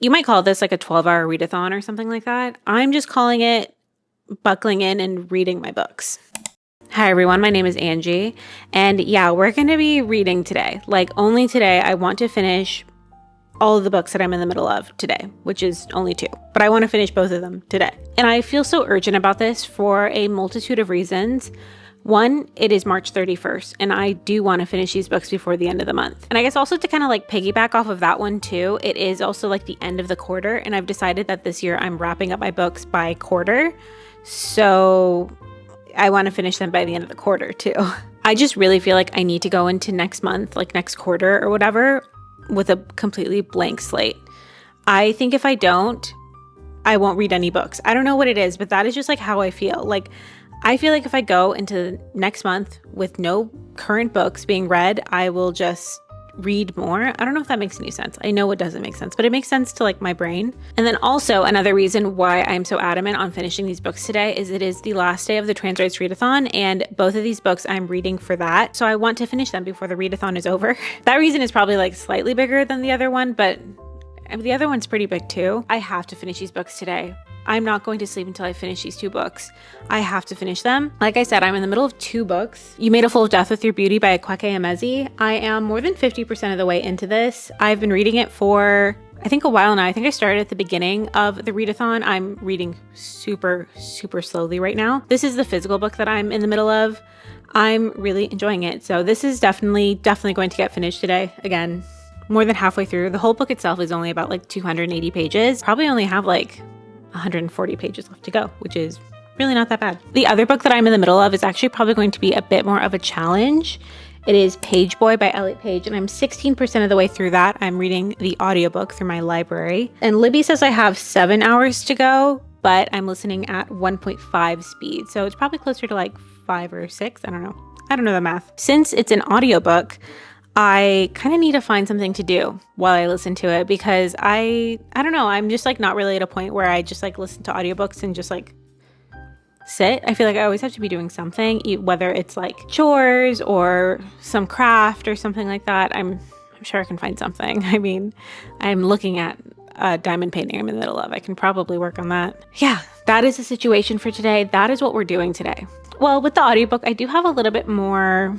You might call this like a 12-hour readathon or something like that. I'm just calling it buckling in and reading my books. Hi everyone, my name is Angie, and yeah, we're going to be reading today. Like only today. I want to finish all of the books that I'm in the middle of today, which is only 2, but I want to finish both of them today. And I feel so urgent about this for a multitude of reasons. One, it is March 31st, and I do want to finish these books before the end of the month. And I guess also to kind of like piggyback off of that one too, it is also like the end of the quarter, and I've decided that this year I'm wrapping up my books by quarter. So I want to finish them by the end of the quarter too. I just really feel like I need to go into next month, like next quarter or whatever, with a completely blank slate. I think if I don't, I won't read any books. I don't know what it is, but that is just like how I feel. Like I feel like if I go into next month with no current books being read, I will just read more. I don't know if that makes any sense. I know it doesn't make sense, but it makes sense to like my brain. And then also another reason why I'm so adamant on finishing these books today is it is the last day of the Trans Rights Readathon, and both of these books I'm reading for that. So I want to finish them before the readathon is over. That reason is probably like slightly bigger than the other one, but the other one's pretty big too. I have to finish these books today. I'm not going to sleep until I finish these 2 books. I have to finish them. Like I said, I'm in the middle of 2 books. You Made a Fool of Death with Your Beauty by Akwaeke Emezi. I am more than 50% of the way into this. I've been reading it for, I think, a while now. I think I started at the beginning of the readathon. I'm reading super, super slowly right now. This is the physical book that I'm in the middle of. I'm really enjoying it. So this is definitely going to get finished today. Again, more than halfway through. The whole book itself is only about like 280 pages. Probably only have like 140 pages left to go, which is really not that bad. The other book that I'm in the middle of is actually probably going to be a bit more of a challenge. It is Pageboy by Elliot Page, and I'm 16% of the way through that. I'm reading the audiobook through my library. And Libby says I have 7 hours to go, but I'm listening at 1.5 speed. So it's probably closer to like 5 or 6. I don't know the math. Since it's an audiobook, I kind of need to find something to do while I listen to it, because I don't know, I'm just like not really at a point where I just like listen to audiobooks and just like sit. I feel like I always have to be doing something, whether it's like chores or some craft or something like that. I'm sure I can find something. I mean, I'm looking at diamond painting I'm in the middle of. I can probably work on that. Yeah, that is the situation for today. That is what we're doing today. Well, with the audiobook, I do have a little bit more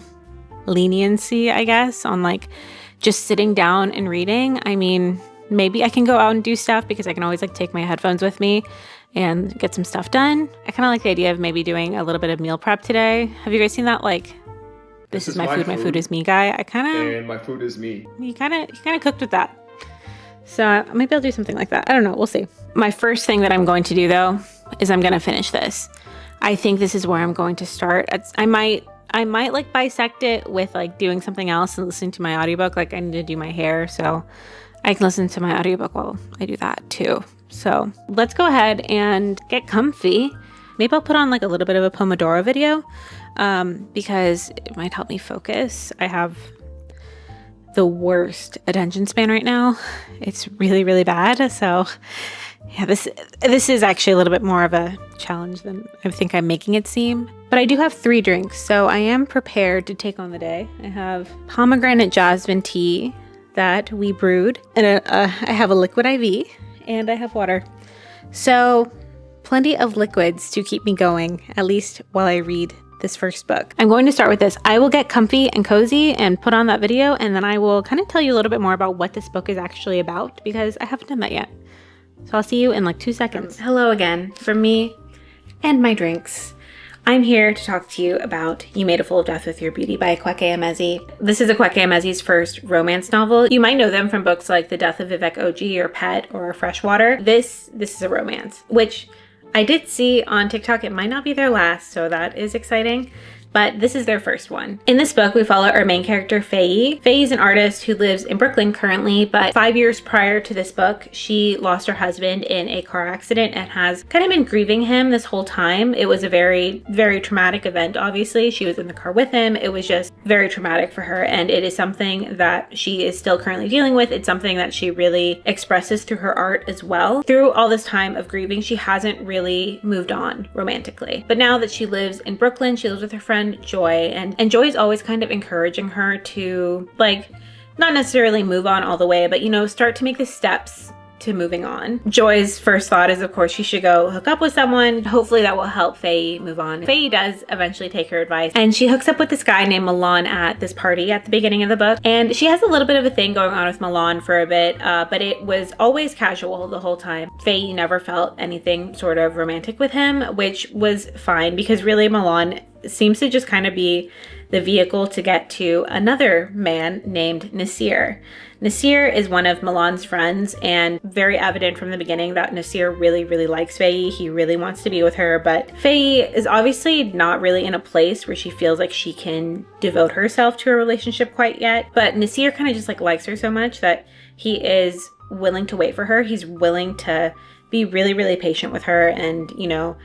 leniency, I guess, on like just sitting down and reading. I mean, maybe I can go out and do stuff because I can always like take my headphones with me and get some stuff done. I kind of like the idea of maybe doing a little bit of meal prep today. Have you guys seen that? Like, this is my food is me guy. And my food is me. He kind of cooked with that. So maybe I'll do something like that. I don't know. We'll see. My first thing that I'm going to do though is I'm going to finish this. I think this is where I'm going to start. I might like bisect it with like doing something else and listening to my audiobook. Like I need to do my hair, so I can listen to my audiobook while I do that too. So let's go ahead and get comfy. Maybe I'll put on like a little bit of a Pomodoro video because it might help me focus. I have the worst attention span right now. It's really, really bad. So yeah, this is actually a little bit more of a challenge than I think I'm making it seem. But I do have 3 drinks, so I am prepared to take on the day. I have pomegranate jasmine tea that we brewed, and I have a liquid IV, and I have water. So plenty of liquids to keep me going, at least while I read this first book. I'm going to start with this. I will get comfy and cozy and put on that video, and then I will kind of tell you a little bit more about what this book is actually about, because I haven't done that yet. So I'll see you in like 2 seconds. Hello again from me and my drinks. I'm here to talk to you about You Made a Fool of Death with Your Beauty by Akwaeke Emezi. This is Akwaeke Emezi's first romance novel. You might know them from books like The Death of Vivek Oji or Pet or Freshwater. This is a romance, which I did see on TikTok. It might not be their last, so that is exciting. But this is their first one. In this book, we follow our main character, Faye. Faye is an artist who lives in Brooklyn currently, but 5 years prior to this book, she lost her husband in a car accident and has kind of been grieving him this whole time. It was a very, very traumatic event, obviously. She was in the car with him. It was just very traumatic for her, and it is something that she is still currently dealing with. It's something that she really expresses through her art as well. Through all this time of grieving, she hasn't really moved on romantically. But now that she lives in Brooklyn, she lives with her friend Joy, and Joy is always kind of encouraging her to, like, not necessarily move on all the way, but, you know, start to make the steps to moving on. Joy's first thought is, of course, she should go hook up with someone. Hopefully that will help Faye move on. Faye does eventually take her advice, and she hooks up with this guy named Milan at this party at the beginning of the book. And she has a little bit of a thing going on with Milan for a bit, but it was always casual the whole time. Faye never felt anything sort of romantic with him, which was fine because really Milan seems to just kind of be the vehicle to get to another man named Nasir. Nasir is one of Milan's friends, and very evident from the beginning that Nasir really, really likes Faye. He really wants to be with her, but Faye is obviously not really in a place where she feels like she can devote herself to a relationship quite yet. But Nasir kind of just like likes her so much that he is willing to wait for her. He's willing to be really, really patient with her and, you know,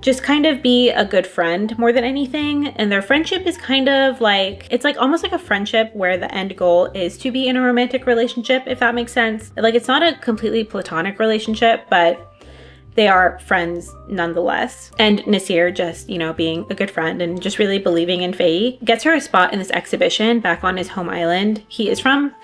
just kind of be a good friend more than anything. And their friendship is kind of like, it's like almost like a friendship where the end goal is to be in a romantic relationship, if that makes sense. Like, it's not a completely platonic relationship, but they are friends nonetheless. And Nasir, just, you know, being a good friend and just really believing in Faye, gets her a spot in this exhibition back on his home island. He is from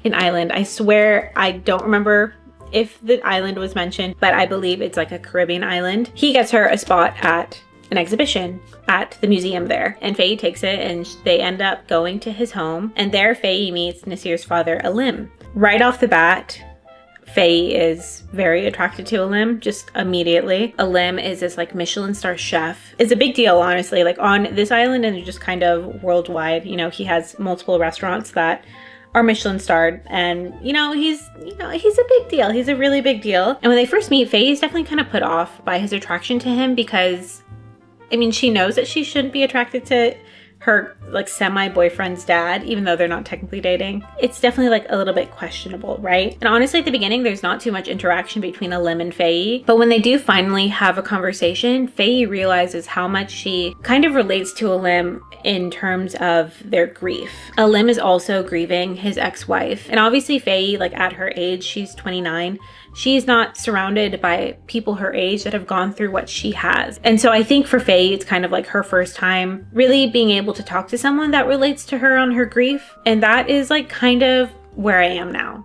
an island. I swear I don't remember if the island was mentioned, but I believe it's like a Caribbean island. He gets her a spot at an exhibition at the museum there, and Faye takes it, and they end up going to his home, and there Faye meets Nasir's father, Alim. Right off the bat, Faye is very attracted to Alim, just immediately. Alim is this like Michelin star chef. It's a big deal, honestly, like on this island and just kind of worldwide. You know, he has multiple restaurants that are Michelin starred, and he's a big deal. He's a really big deal. And when they first meet, Faye is definitely kind of put off by his attraction to him because, I mean, she knows that she shouldn't be attracted to her like semi-boyfriend's dad, even though they're not technically dating. It's definitely like a little bit questionable, right? And honestly, at the beginning, there's not too much interaction between Alim and Faye, but when they do finally have a conversation, Faye realizes how much she kind of relates to Alim in terms of their grief. Alim is also grieving his ex-wife, and obviously Faye, like at her age, she's 29, she's not surrounded by people her age that have gone through what she has. And so I think for Faye, it's kind of like her first time really being able to talk to someone that relates to her on her grief. And that is like kind of where I am now.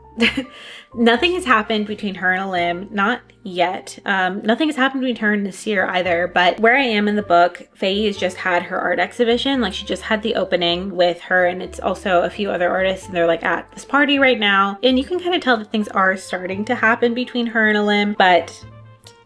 Nothing has happened between her and Alim, not yet. Nothing has happened between her and Nasir either, but where I am in the book, Faye has just had her art exhibition. Like, she just had the opening with her, and it's also a few other artists, and they're like at this party right now. And you can kind of tell that things are starting to happen between her and Alim, but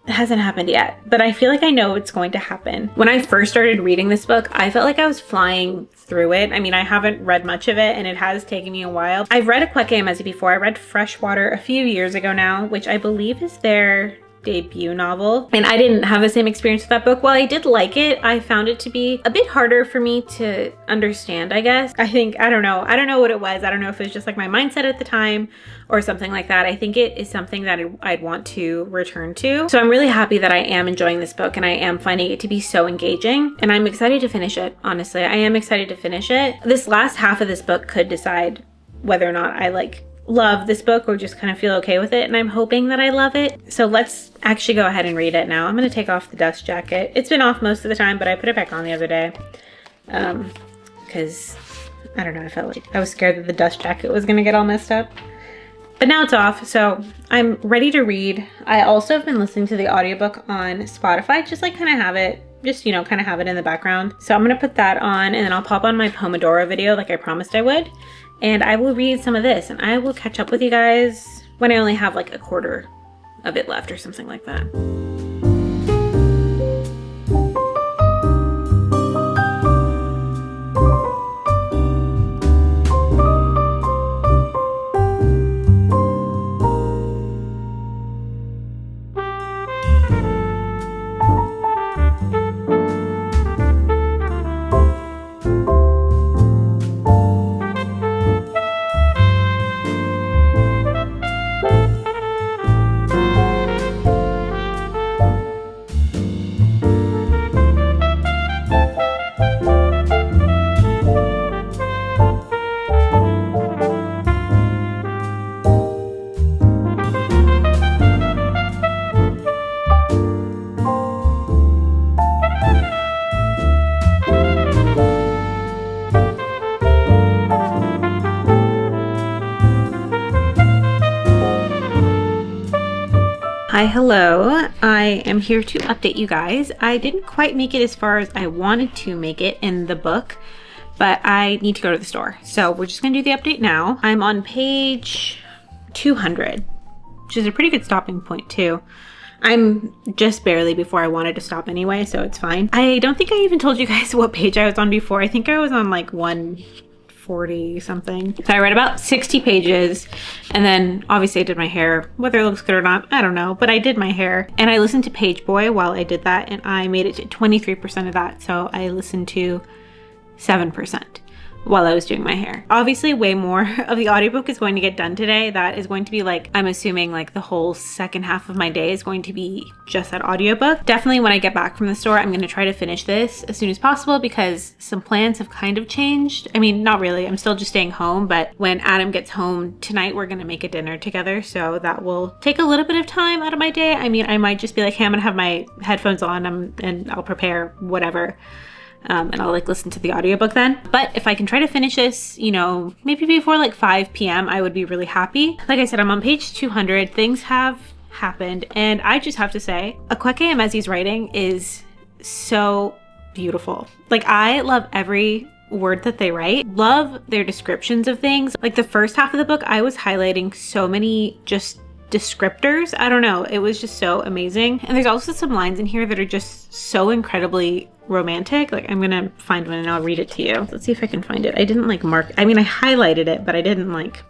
it hasn't happened yet, but I feel like I know it's going to happen. When I first started reading this book, I felt like I was flying through it. I mean, I haven't read much of it, and it has taken me a while. I've read akwaeke emezi before. I read Freshwater a few years ago now, which I believe is their debut novel, and I didn't have the same experience with that book. While I did like it, I found it to be a bit harder for me to understand, I guess. I don't know what it was. I don't know if it was just like my mindset at the time or something like that. I think it is something that I'd want to return to. So I'm really happy that I am enjoying this book, and I am finding it to be so engaging, and I'm excited to finish it. Honestly, I am excited to finish it. This last half of this book could decide whether or not I love this book or just kind of feel okay with it, and I'm hoping that I love it. So let's actually go ahead and read it now. I'm going to take off the dust jacket. It's been off most of the time, but I put it back on the other day because I don't know, I felt like I was scared that the dust jacket was going to get all messed up. But now it's off, so I'm ready to read. I also have been listening to the audiobook on Spotify, just like kind of have it in the background. So I'm going to put that on, and then I'll pop on my Pomodoro video like I promised I would. And I will read some of this, and I will catch up with you guys when I only have like a quarter of it left or something like that. Hi, hello. I am here to update you guys. I didn't quite make it as far as I wanted to make it in the book, but I need to go to the store. So we're just gonna do the update now. I'm on page 200, which is a pretty good stopping point too. I'm just barely before I wanted to stop anyway, so it's fine. I don't think I even told you guys what page I was on before. I think I was on like 140 something. So I read about 60 pages, and then obviously I did my hair. Whether it looks good or not, I don't know, but I did my hair. And I listened to Pageboy while I did that, and I made it to 23% of that. So I listened to 7% while I was doing my hair. Obviously way more of the audiobook is going to get done today. That is going to be like, I'm assuming like the whole second half of my day is going to be just that audiobook. Definitely when I get back from the store, I'm gonna try to finish this as soon as possible because some plans have kind of changed. I mean, not really, I'm still just staying home, but when Adam gets home tonight, we're gonna make a dinner together. So that will take a little bit of time out of my day. I mean, I might just be like, hey, I'm gonna have my headphones on and I'll prepare whatever. And I'll like listen to the audiobook then. But if I can try to finish this, you know, maybe before like 5 p.m., I would be really happy. Like I said, I'm on page 200. Things have happened. And I just have to say, Akwaeke Emezi's writing is so beautiful. Like I love every word that they write. Love their descriptions of things. Like the first half of the book, I was highlighting so many just descriptors. I don't know. It was just so amazing. And there's also some lines in here that are just so incredibly romantic. Like I'm gonna find one and I'll read it to you. Let's see if I can find it. I didn't like mark, I mean I highlighted it, but I didn't like,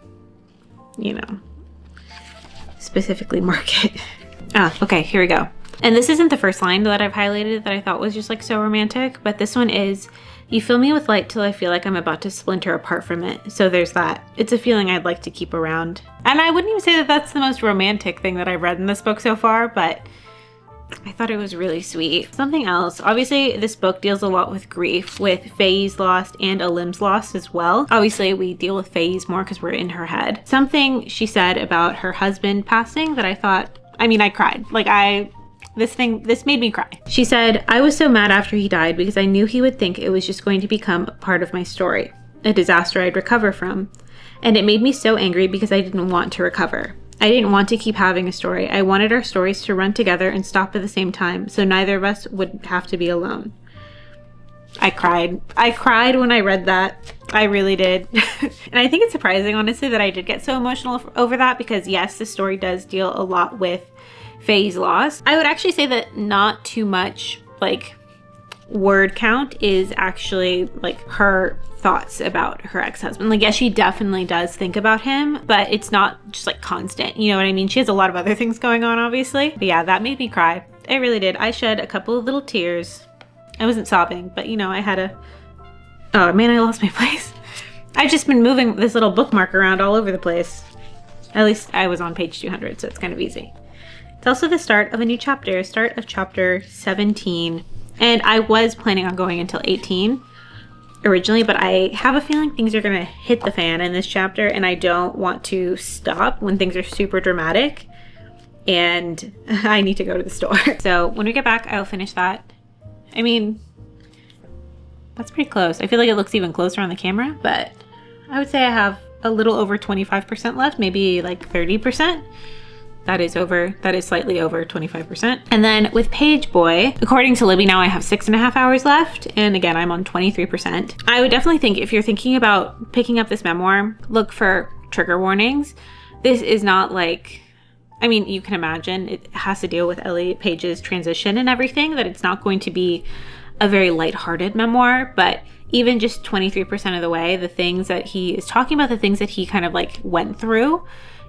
you know, specifically mark it. Okay, here we go. And this isn't the first line that I've highlighted that I thought was just like so romantic, but this one is, you fill me with light till I feel like I'm about to splinter apart from it. So there's that. It's a feeling I'd like to keep around. And I wouldn't even say that that's the most romantic thing that I've read in this book so far, but I thought it was really sweet. Something else, obviously this book deals a lot with grief, with Faye's lost and a limb's lost as well. Obviously we deal with Faye's more because we're in her head. Something she said about her husband passing that I thought, I mean, I cried. Like this made me cry. She said, I was so mad after he died because I knew he would think it was just going to become a part of my story, a disaster I'd recover from. And it made me so angry because I didn't want to recover. I didn't want to keep having a story. I wanted our stories to run together and stop at the same time, so neither of us would have to be alone. I cried. I cried when I read that. I really did. And I think it's surprising, honestly, that I did get so emotional over that because yes, the story does deal a lot with Faye's loss. I would actually say that not too much like word count is actually like her thoughts about her ex-husband. Like yes, she definitely does think about him, but it's not just like constant, you know what I mean? She has a lot of other things going on, obviously. But yeah, that made me cry. It really did. I shed a couple of little tears. I wasn't sobbing, but you know, I had a, oh man, I lost my place. I've just been moving this little bookmark around all over the place. At least I was on page 200, so it's kind of easy. It's also the start of a new chapter, start of chapter 17. And I was planning on going until 18 originally, but I have a feeling things are gonna hit the fan in this chapter and I don't want to stop when things are super dramatic and I need to go to the store. So when we get back, I'll finish that. I mean, that's pretty close. I feel like it looks even closer on the camera, but I would say I have a little over 25% left, maybe like 30%. That is slightly over 25%. And then with Pageboy, according to Libby now, I have 6.5 hours left. And again, I'm on 23%. I would definitely think if you're thinking about picking up this memoir, look for trigger warnings. This is not like, I mean, you can imagine it has to deal with Elliot Page's transition and everything, that it's not going to be a very lighthearted memoir, but even just 23% of the way, the things that he is talking about, the things that he kind of like went through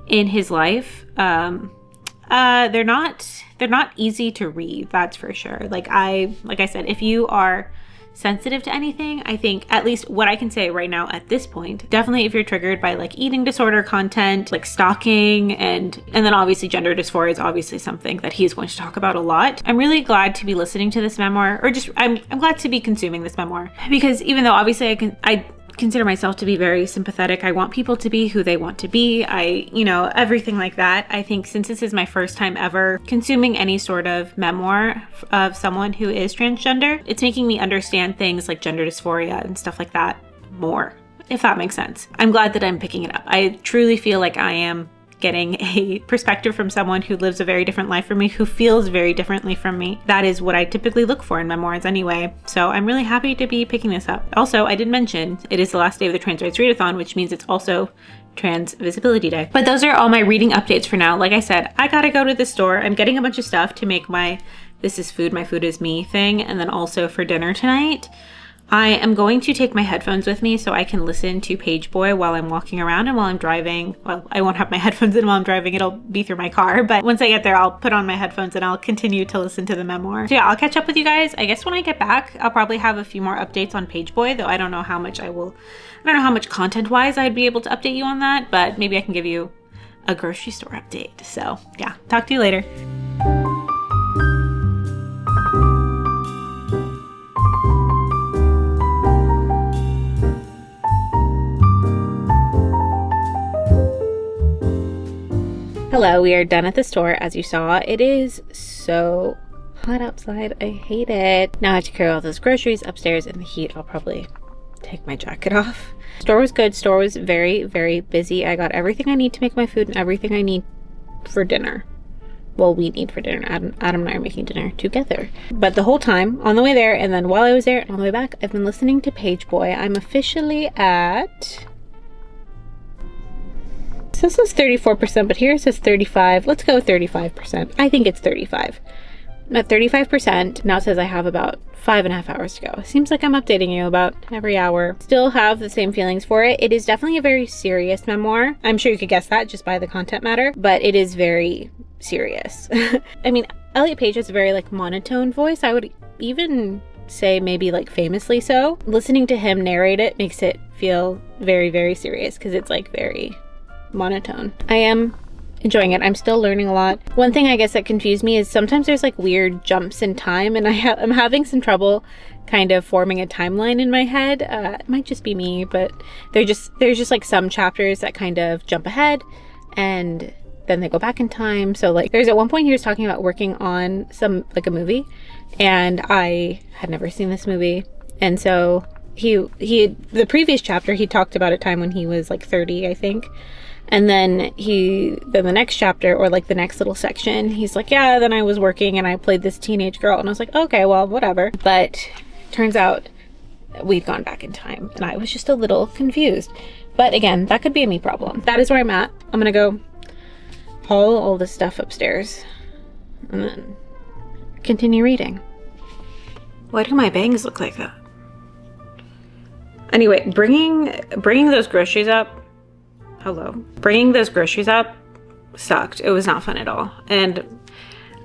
in his life, they're not easy to read, that's for sure. Like I said, if you are sensitive to anything, I think at least what I can say right now at this point, definitely if you're triggered by like eating disorder content, like stalking, and then obviously gender dysphoria is obviously something that he's going to talk about a lot. I'm really glad to be listening to this memoir, or just I'm glad to be consuming this memoir, because even though obviously I consider myself to be very sympathetic. I want people to be who they want to be. Everything like that. I think since this is my first time ever consuming any sort of memoir of someone who is transgender, it's making me understand things like gender dysphoria and stuff like that more, if that makes sense. I'm glad that I'm picking it up. I truly feel like I am getting a perspective from someone who lives a very different life from me, who feels very differently from me. That is what I typically look for in memoirs anyway. So I'm really happy to be picking this up. Also, I did mention it is the last day of the Trans Rights Readathon, which means it's also Trans Visibility Day. But those are all my reading updates for now. Like I said, I gotta go to the store. I'm getting a bunch of stuff to make my This Is Food, My Food Is Me thing, and then also for dinner tonight. I am going to take my headphones with me so I can listen to Pageboy while I'm walking around and while I'm driving. Well, I won't have my headphones in while I'm driving. It'll be through my car. But once I get there, I'll put on my headphones and I'll continue to listen to the memoir. So yeah, I'll catch up with you guys. I guess when I get back, I'll probably have a few more updates on Pageboy, though I don't know how much content-wise I'd be able to update you on that, but maybe I can give you a grocery store update. So yeah, talk to you later. Hello, we are done at the store. As you saw, it is so hot outside. I hate it. Now I have to carry all those groceries upstairs in the heat. I'll probably take my jacket off. Store was good. Store was very, very busy. I got everything I need to make my food and everything I need for dinner. Well, we need for dinner. Adam and I are making dinner together. But the whole time, on the way there, and then while I was there and on the way back, I've been listening to Pageboy. I'm officially at... So this says 34%, but here it says 35. Let's go with 35%. I think it's 35. I'm at 35%. Now it says I have about 5.5 hours to go. Seems like I'm updating you about every hour. Still have the same feelings for it. It is definitely a very serious memoir. I'm sure you could guess that just by the content matter, but it is very serious. I mean, Elliot Page has a very like monotone voice. I would even say maybe like famously so. Listening to him narrate it makes it feel very, very serious because it's like very monotone. I am enjoying it. I'm still learning a lot. One thing I guess that confused me is sometimes there's like weird jumps in time, and I'm having some trouble kind of forming a timeline in my head. It might just be me, but there's just like some chapters that kind of jump ahead and then they go back in time. So like there's at one point he was talking about working on some like a movie, and I had never seen this movie, and so he the previous chapter he talked about a time when he was like 30, I think. And then the next chapter, or like the next little section, he's like, yeah, then I was working and I played this teenage girl. And I was like, okay, well, whatever. But turns out we'd gone back in time and I was just a little confused. But again, that could be a me problem. That is where I'm at. I'm going to go haul all this stuff upstairs and then continue reading. Why do my bangs look like that? Anyway, bringing those groceries up, bringing those groceries up sucked. It was not fun at all. And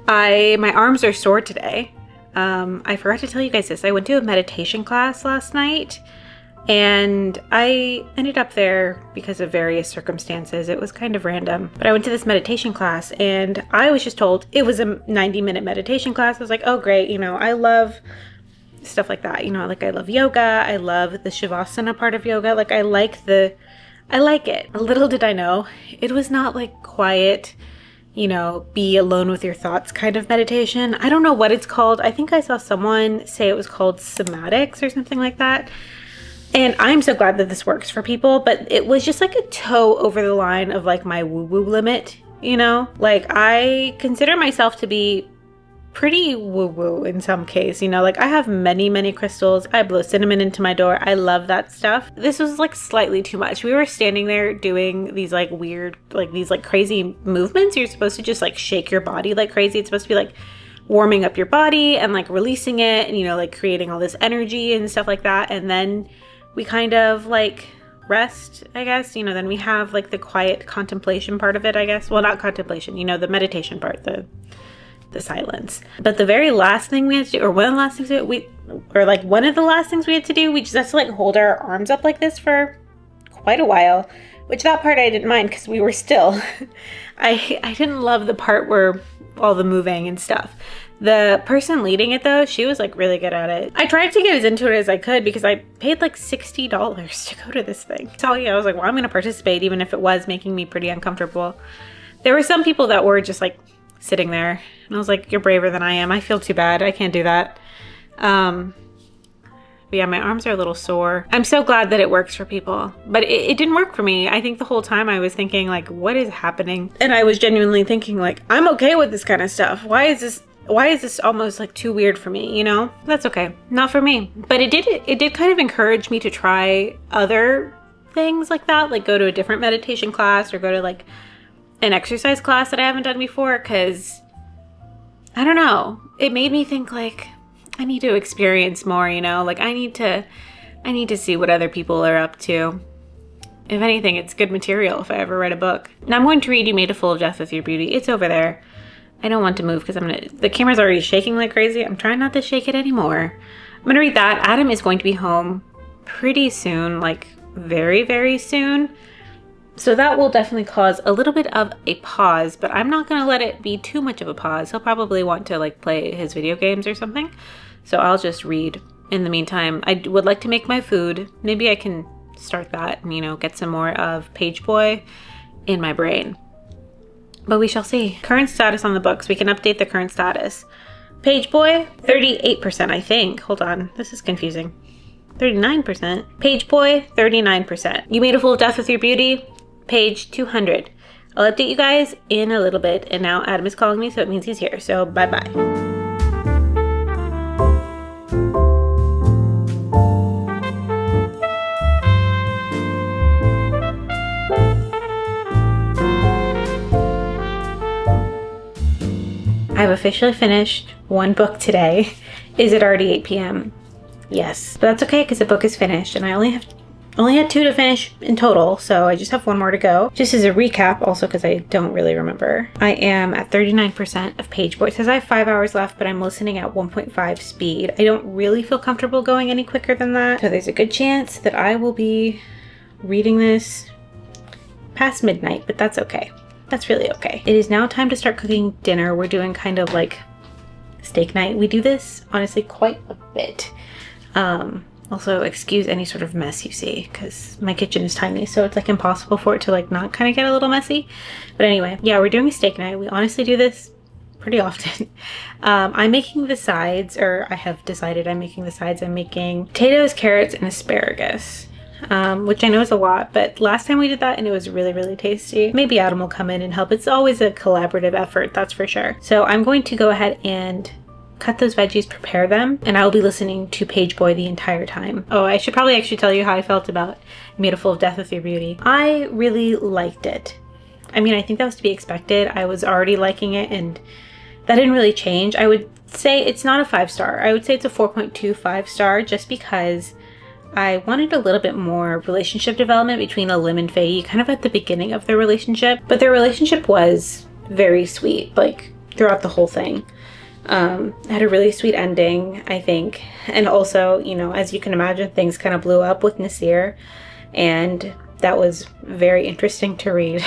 my arms are sore today. I forgot to tell you guys this. I went to a meditation class last night and I ended up there because of various circumstances. It was kind of random, but I went to this meditation class and I was just told it was a 90-minute meditation class. I was like, oh great. You know, I love stuff like that. You know, like I love yoga. I love the Shavasana part of yoga. Like I like it. Little did I know, it was not like quiet, you know, be alone with your thoughts kind of meditation. I don't know what it's called. I think I saw someone say it was called somatics or something like that. And I'm so glad that this works for people, but it was just like a toe over the line of like my woo-woo limit, you know? Like I consider myself to be pretty woo-woo in some case, you know, like I have many crystals. I blow cinnamon into my door. I love that stuff. This was like slightly too much. We were standing there doing these like weird, like these like crazy movements. You're supposed to just like shake your body like crazy. It's supposed to be like warming up your body and like releasing it and, you know, like creating all this energy and stuff like that. And then we kind of like rest, I guess, you know, then we have like the quiet contemplation part of it, I guess. Well, not contemplation, you know, the meditation part, the silence. But the very last thing we had to do, or one of the last things we had to do, we just had to like hold our arms up like this for quite a while, which that part I didn't mind because we were still. I didn't love the part where all the moving and stuff. The person leading it though, she was like really good at it. I tried to get as into it as I could because I paid like $60 to go to this thing. So yeah, I was like, well, I'm going to participate even if it was making me pretty uncomfortable. There were some people that were just like sitting there and I was like, you're braver than I am. I feel too bad. I can't do that. But yeah, my arms are a little sore. I'm so glad that it works for people, but it didn't work for me. I think the whole time I was thinking like, what is happening? And I was genuinely thinking like, I'm okay with this kind of stuff. Why is this almost like too weird for me, you know? That's okay. Not for me. But it did kind of encourage me to try other things like that, like go to a different meditation class or go to like an exercise class that I haven't done before, because I don't know. It made me think like, I need to experience more, you know? Like I need to see what other people are up to. If anything, it's good material if I ever read a book. Now I'm going to read You Made a Fool of Death with Your Beauty. It's over there. I don't want to move because the camera's already shaking like crazy. I'm trying not to shake it anymore. I'm gonna read that. Adam is going to be home pretty soon, like very, very soon. So that will definitely cause a little bit of a pause, but I'm not gonna let it be too much of a pause. He'll probably want to like play his video games or something. So I'll just read in the meantime. I would like to make my food. Maybe I can start that and, you know, get some more of Pageboy in my brain. But we shall see. Current status on the books. We can update the current status. Pageboy, 38%, I think. Hold on. This is confusing. 39%. Pageboy, 39%. You Made a Fool of Death with Your Beauty, page 200. I'll update you guys in a little bit. And now Adam is calling me, so it means he's here. So bye-bye. I've officially finished one book today. Is it already 8 p.m.? Yes, but that's okay because the book is finished and I only had 2 to finish in total, so I just have 1 more to go. Just as a recap, also because I don't really remember, I am at 39% of Pageboy. It says I have 5 hours left, but I'm listening at 1.5 speed. I don't really feel comfortable going any quicker than that, so there's a good chance that I will be reading this past midnight, but that's okay. That's really okay. It is now time to start cooking dinner. We're doing kind of like steak night. We do this honestly quite a bit. Also excuse any sort of mess you see because my kitchen is tiny, so it's like impossible for it to like not kind of get a little messy. But anyway, yeah, we're doing a steak night. We honestly do this pretty often. I'm making the sides, or I have decided I'm making the sides. I'm making potatoes, carrots, and asparagus. Which I know is a lot, but last time we did that and it was really, really tasty. Maybe Adam will come in and help. It's always a collaborative effort, that's for sure. So I'm going to go ahead and cut those veggies, prepare them, and I will be listening to Pageboy the entire time. Oh, I should probably actually tell you how I felt about You Made a Fool of Death with Your Beauty. I really liked it. I mean, I think that was to be expected. I was already liking it and that didn't really change. I would say it's not a 5-star. I would say it's a 4.25 star just because I wanted a little bit more relationship development between Elim and Faye, kind of at the beginning of their relationship. But their relationship was very sweet, like throughout the whole thing. Had a really sweet ending, I think. And also, you know, as you can imagine, things kind of blew up with Nasir. And that was very interesting to read.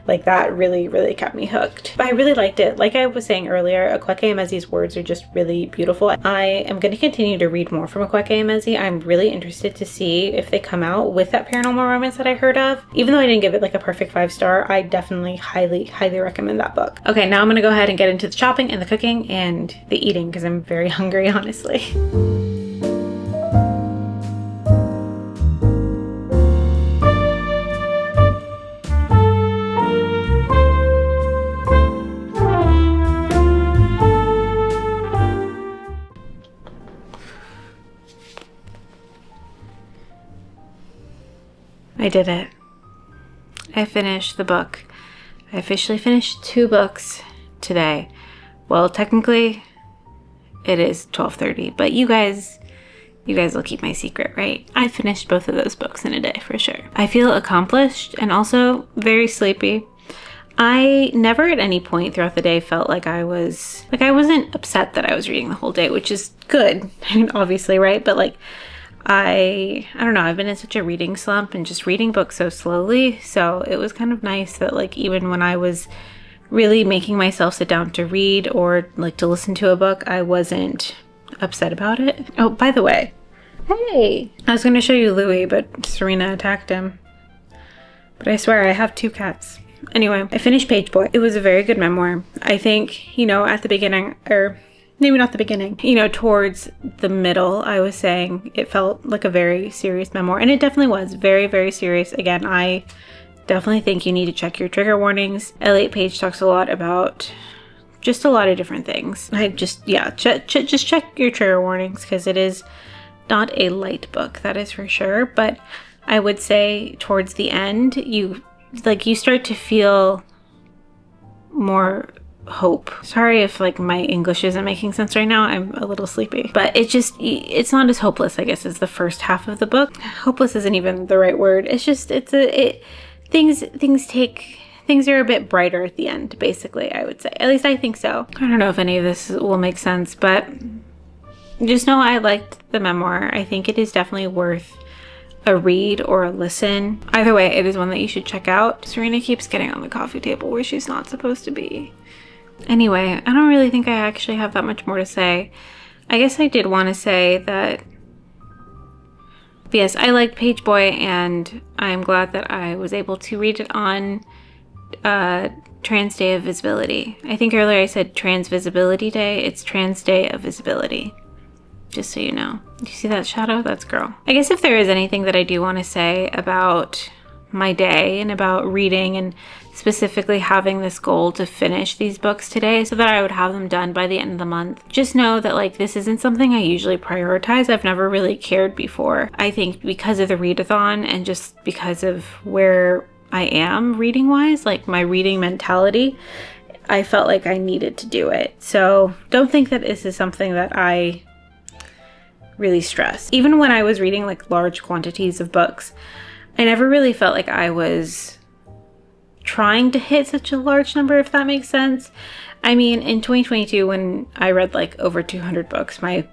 Like that really, really kept me hooked. But I really liked it. Like I was saying earlier, Akwaeke Emezi's words are just really beautiful. I am going to continue to read more from Akwaeke Emezi. I'm really interested to see if they come out with that paranormal romance that I heard of. Even though I didn't give it like a perfect 5-star, I definitely highly, highly recommend that book. Okay, now I'm going to go ahead and get into the shopping and the cooking and the eating because I'm very hungry, honestly. I did it. I finished the book. I officially finished 2 books today. Well, technically it is 12:30, but you guys will keep my secret, right? I finished both of those books in a day for sure. I feel accomplished and also very sleepy. I never at any point throughout the day felt like I wasn't upset that I was reading the whole day, which is good. I mean, obviously, right? But like I don't know, I've been in such a reading slump and just reading books so slowly. So it was kind of nice that like even when I was really making myself sit down to read or like to listen to a book, I wasn't upset about it. Oh, by the way, hey, I was going to show you Louis, but Serena attacked him. But I swear I have 2 cats. Anyway, I finished Pageboy. It was a very good memoir. I think, you know, at the beginning, or maybe not the beginning. You know, towards the middle, I was saying it felt like a very serious memoir. And it definitely was very, very serious. Again, I definitely think you need to check your trigger warnings. Elliot Page talks a lot about just a lot of different things. Just check your trigger warnings, because it is not a light book, that is for sure. But I would say towards the end, you start to feel more hope. Sorry if like my English isn't making sense right now. I'm a little sleepy. But it's not as hopeless, I guess, as the first half of the book. Hopeless isn't even the right word. It's just things are a bit brighter at the end, basically, I would say. At least I think so. I don't know if any of this will make sense, but just know I liked the memoir. I think it is definitely worth a read or a listen. Either way, it is one that you should check out. Serena keeps getting on the coffee table where she's not supposed to be. Anyway, I don't really think I actually have that much more to say. I guess I did want to say that, yes, I liked Pageboy, and I'm glad that I was able to read it on Trans Day of Visibility. I think earlier I said Trans Visibility Day. It's Trans Day of Visibility. Just so you know. You see that shadow? That's girl. I guess if there is anything that I do want to say about my day and about reading, and specifically having this goal to finish these books today so that I would have them done by the end of the month, just know that like this isn't something I usually prioritize. I've never really cared before. I think because of the readathon and just because of where I am reading wise, like my reading mentality, I felt like I needed to do it. So don't think that this is something that I really stress. Even when I was reading like large quantities of books, I never really felt like I was trying to hit such a large number, if that makes sense. I mean, in 2022, when I read like over 200 books, my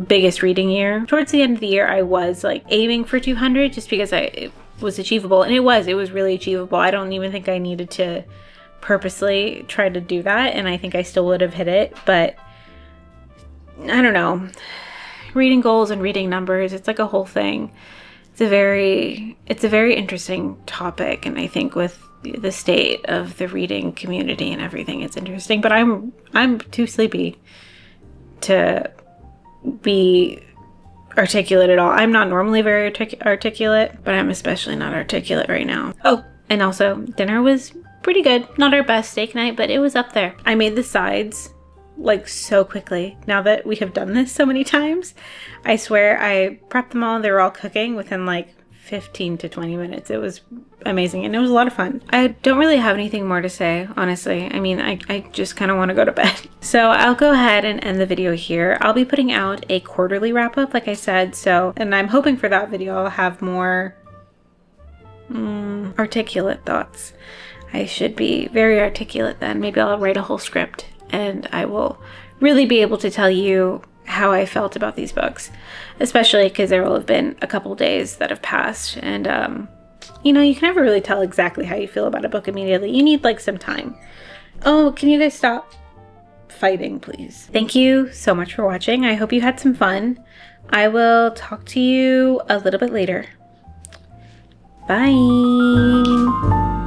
biggest reading year, towards the end of the year, I was like aiming for 200 just because it was achievable. And it was really achievable. I don't even think I needed to purposely try to do that. And I think I still would have hit it. But I don't know. Reading goals and reading numbers, it's like a whole thing. It's a very interesting topic, and I think with the state of the reading community and everything, it's interesting. But I'm too sleepy to be articulate at all. I'm not normally very articulate, but I'm especially not articulate right now. Oh, and also dinner was pretty good. Not our best steak night, but it was up there. I made the sides like so quickly. Now that we have done this so many times, I swear I prepped them all. They were all cooking within like 15 to 20 minutes. It was amazing, and it was a lot of fun. I don't really have anything more to say, honestly. I mean, I just kind of want to go to bed. So I'll go ahead and end the video here. I'll be putting out a quarterly wrap up, like I said. So, and I'm hoping for that video I'll have more articulate thoughts. I should be very articulate then. Maybe I'll write a whole script, and I will really be able to tell you how I felt about these books, especially because there will have been a couple days that have passed, and you know, you can never really tell exactly how you feel about a book immediately. You need like some time. Oh, can you guys stop fighting, please? Thank you so much for watching. I hope you had some fun. I will talk to you a little bit later. Bye.